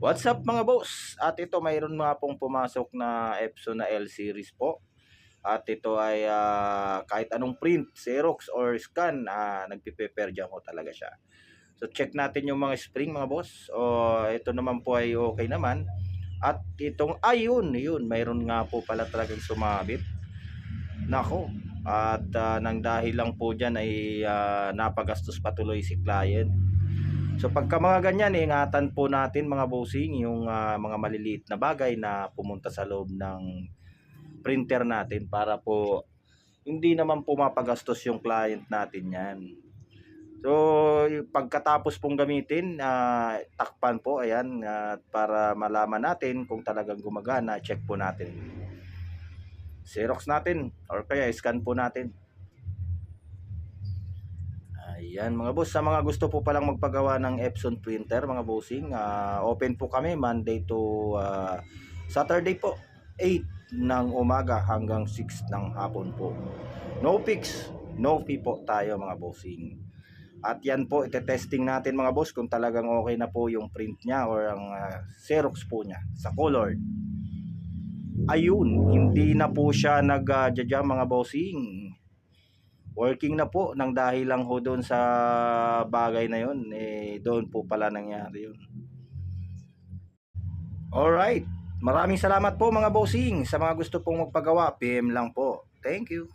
What's up mga boss? At ito mayroon nga pong pumasok na Epson na L series po. At ito ay kahit anong print, Xerox or scan, nagpiprepare dyan ko talaga siya. So check natin yung mga spring mga boss. O ito naman po ay okay naman. At itong yun, mayroon nga po pala talagang sumabit. Nako. At nang dahil lang po dyan ay napagastos patuloy si client. So pagka mga ganyan, ingatan po natin mga bossing yung mga maliliit na bagay na pumunta sa loob ng printer natin para po hindi naman pumapagastos yung client natin yan. So pagkatapos pong gamitin, takpan po ayan, para malaman natin kung talagang gumagana. Check po natin, Xerox natin or kaya scan po natin. Ayan mga boss, sa mga gusto po palang magpagawa ng Epson printer mga bossing, open po kami Monday to Saturday po, 8 ng umaga hanggang 6 ng hapon po. No fix, no fee po tayo mga bossing. At yan po, ite-testing natin mga boss kung talagang okay na po yung print niya or ang Xerox po niya sa color. Ayun, hindi na po siya nag-jam mga bossing. Working na po nang dahil lang ho doon sa bagay na yun, doon po pala nangyari yun. Alright, maraming salamat po mga bossing. Sa mga gusto pong magpagawa, PM lang po. Thank you.